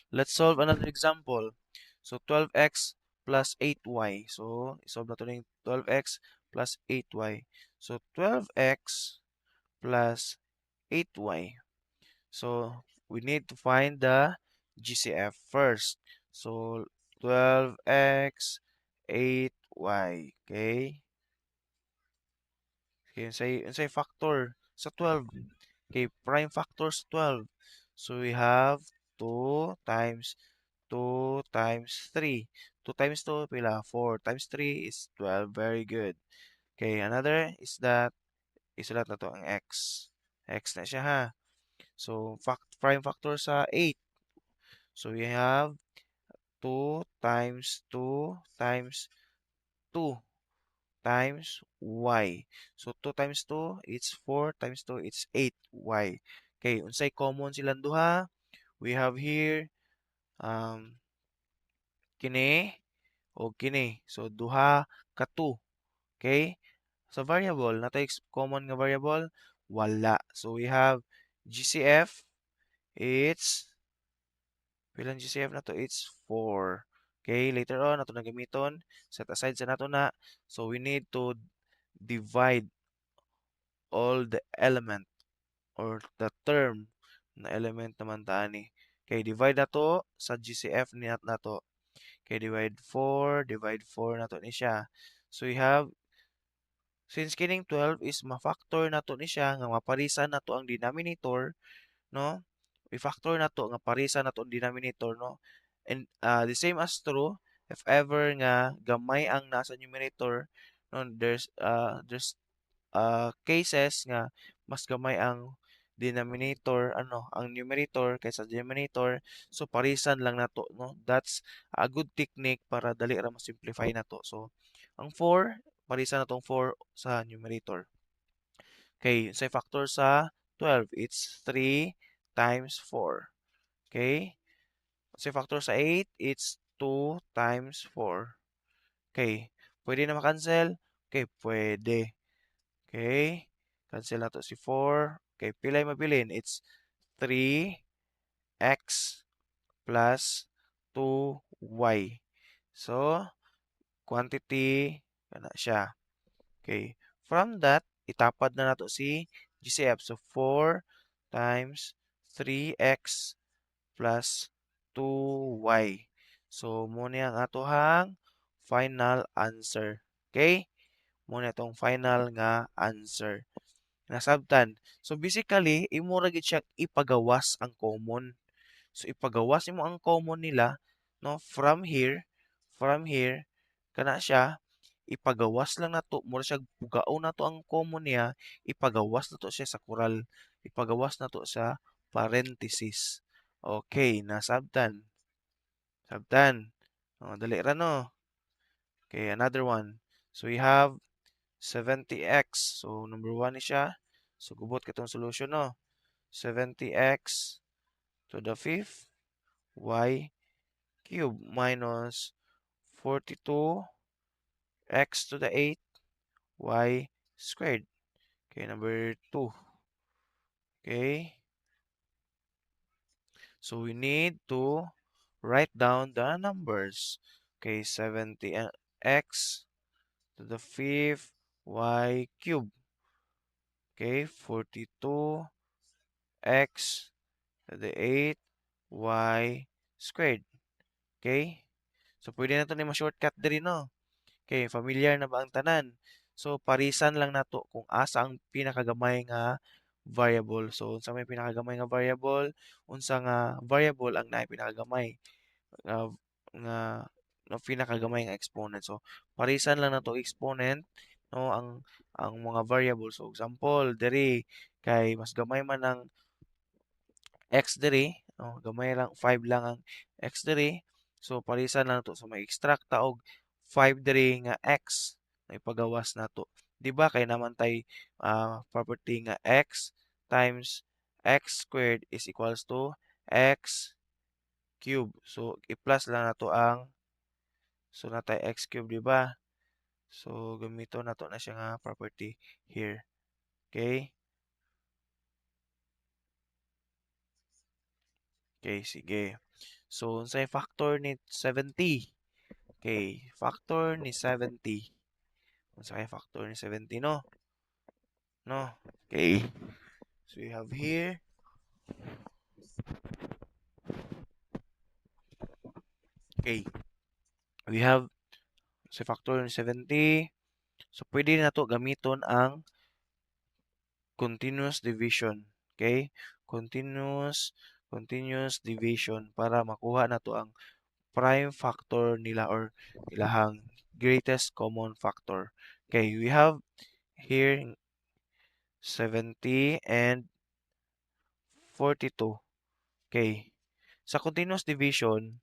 Let's solve another example. So 12x plus 8y. So isolve na to ng 12x plus 8y. So 12x plus 8y. So we need to find the GCF first. So 12x 8y. Okay? Okay, unsay factor sa 12. Okay, prime factor sa 12. So we have 2 times 2 times 3. 2 times 2, pila? 4 times 3 is 12. Very good. Okay, another is that, isulat na to ang x. X na siya ha. So, prime factor sa 8. So, we have 2 times 2 times 2 times y. So, 2 times 2, it's 4 times 2, it's 8y. Okay, unsay common silang duha? We have here, um, kini o kini. So, duha ka 2. Okay? Sa variable, natay common nga variable, wala. So, we have GCF, it's, pilang GCF na to? It's 4. Okay, later on, nato na gamiton. Set aside sa nato na. So, we need to divide all the element or the term na element naman tani. Okay, divide na to sa GCF ni nato. Okay, divide 4 na to ni siya. So, we have, since kining 12 is ma-factor na to ni siya, nga maparisan na to ang denominator, no? I-factor na to, nga parisan na to ang denominator, no? And the same as true, if ever nga gamay ang nasa numerator, no, there's cases nga mas gamay ang denominator, ano, ang numerator kaysa denominator, so parisan lang nato, no? That's a good technique para dali ra ma-simplify nato. So ang 4, parisan natong 4 sa numerator. Okay, sa factor sa 12, it's 3 times 4. Okay? Sa factor sa 8, it's 2 times 4. Okay, pwede na makancel? Okay, pwede. Okay. Cancel na to si 4. Okay, pilay mabilin. It's 3x plus 2y. So, quantity, kana siya. Okay. From that, itapad na nato si GCF. So, 4 times 3x plus 2y. So, muna ang atohang final answer. Okay? Muna itong final nga answer. Nasabtan. So basically, imo ra gid siya ipagawas ang common. So ipagawas imo ang common nila, no, from here kana siya ipagawas lang nato mo siya bugaon nato ang common niya, ipagawas nato siya sa kural, ipagawas nato sa parenthesis. Okay, nasabtan. Sabtan. Oh, dali ra no. Okay, another one. So we have 70x. So number 1 ni siya. So gubot katong solution no. 70x to the fifth y cube minus 42x to the eighth y squared. Okay, number 2. Okay. So we need to write down the numbers. Okay, 70x to the fifth y cube. Okay, 42x to the eighth y squared. Okay? So, pwede na ito ni ma-shortcut diri, no? Okay, familiar na ba ang tanan? So, parisan lang nato kung asa ang pinakagamay nga variable. So, unsa may pinakagamay nga variable, unsa nga variable ang naay pinakagamay nga nga pinakagamay nga exponent. So, parisan lang nato exponent, no, ang mga variable. So, example, diri kay mas gamay man ang x diri, oh, gamay lang 5 lang ang x diri. So parisan lang to, so may extract ta og 5 diri nga x na ipagawas nato. Di ba kay naman tay property nga x times x squared is equals to x cube. So i-plus lang nato ang, so natay x cube, di ba? So gamito nato na siya nga property here. Okay? Okay, sige. So, unsay factor ni 70? Okay, factor ni 70. Unsay factor ni 70, no? No? Okay. So, we have here, okay, we have sa factor ni 70. So, pwede na to gamiton ang continuous division. Okay? Continuous division para makuha na to ang prime factor nila or ilahang greatest common factor. Okay, we have here 70 and 42. Okay. Sa continuous division,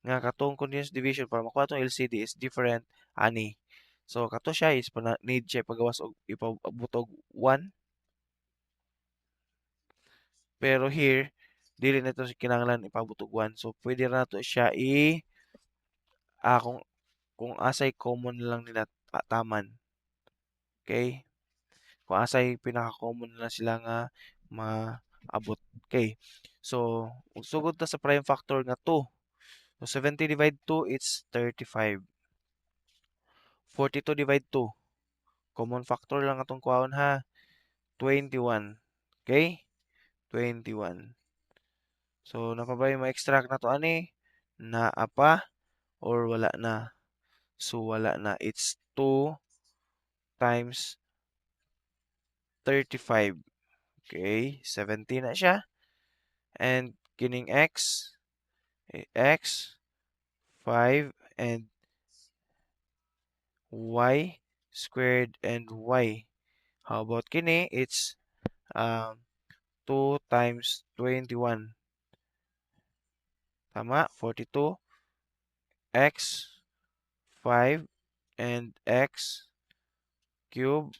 nga katong continuous division para makuha tong LCD is different ani. So kato siya is need siya pagawas og ipabot og 1. Pero here dili na to kinahanglan ipabot og 1. So pwede ra to siya kung asay common lang nila taman. Okay? Kung asay pinaka-common na sila nga maabot. Okay. So sugod ta sa prime factor nga 2. So 70 divide 2 it's 35. 42 divide 2. Common factor lang atong kuhaon ha. 21. Okay? 21. So, napabay ma-extract na to ani? Naa pa or wala na? So, wala na. It's 2 times 35. Okay? 70 na siya. And kining x, 5, and y squared and y. How about kini? It's 2 times 21. Tama? 42. X, 5, and x cube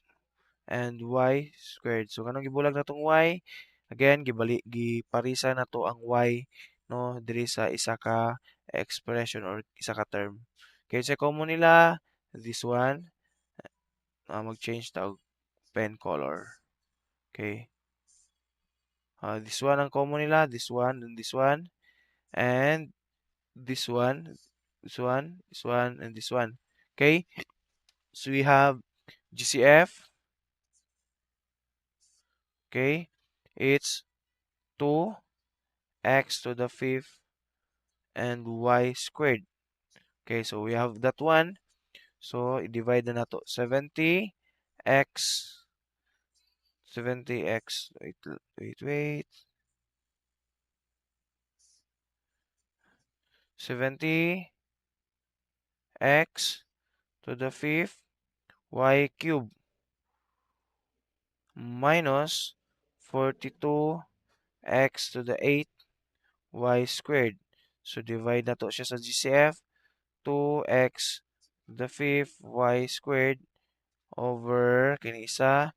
and y squared. So kanang gibulag na tong y, again giparisa na to ang y no diri sa isa ka expression or isa ka term. Okay, sa common nila this one, mag-change ta og pen color. Okay. This one ang common nila, this one and this one, and this one, this one, this one, and this one. Okay? So we have GCF. Okay? It's 2x to the fifth and y squared. Okay, so we have that one. So, i-divide na nato. 70x, 70x, wait. 70x to the fifth y cube minus 42x to the eighth y squared. So, divide na to siya sa GCF. 2x to the fifth y squared over kini isa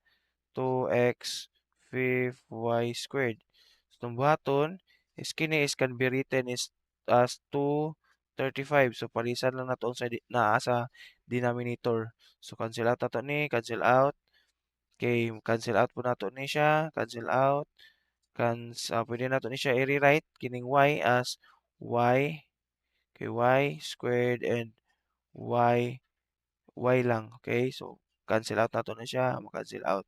2x fifth y squared. So, itong buhaton is kini is can be written as 235. So, palisan lang nato sa naa sa denominator. So, cancel out nato ni, cancel out. Okay, cancel out po nato ni siya, cancel out. Pwede nato ni siya i-rewrite kining y as y, okay, y squared and y lang. Okay, so cancel out nato na siya, ma-cancel out.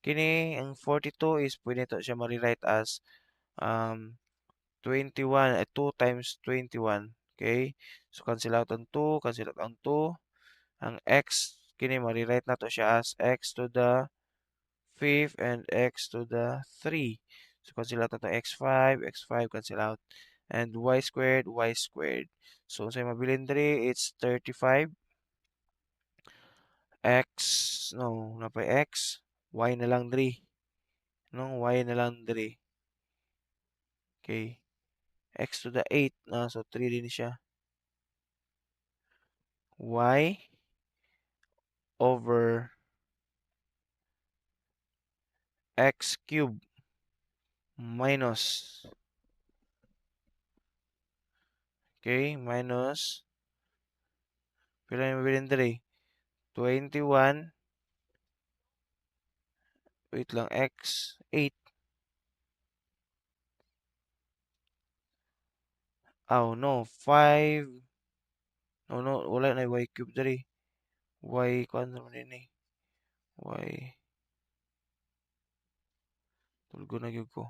Kini ang 42 is pwede to siya ma-rewrite as 21 2 times 21. Okay? So cancel out ang 2, cancel out ang 2. Ang x kini ma-rewrite nato siya as x to the fifth and x to the 3. So cancel out nato x5 cancel out. And y squared, y squared. So sa mabilin diri, it's 35 no, napay x, y na lang diri. No, y na lang diri. Okay. X to the 8 na so 3 din siya. Y over x cube minus, okay, minus pila yung mabilin diri? 21, wait lang, x 8 Oh, no. 5. No, no. Wala na y cube diri. Y, kuan naman yun eh. Y. Tulgo na gyud ko.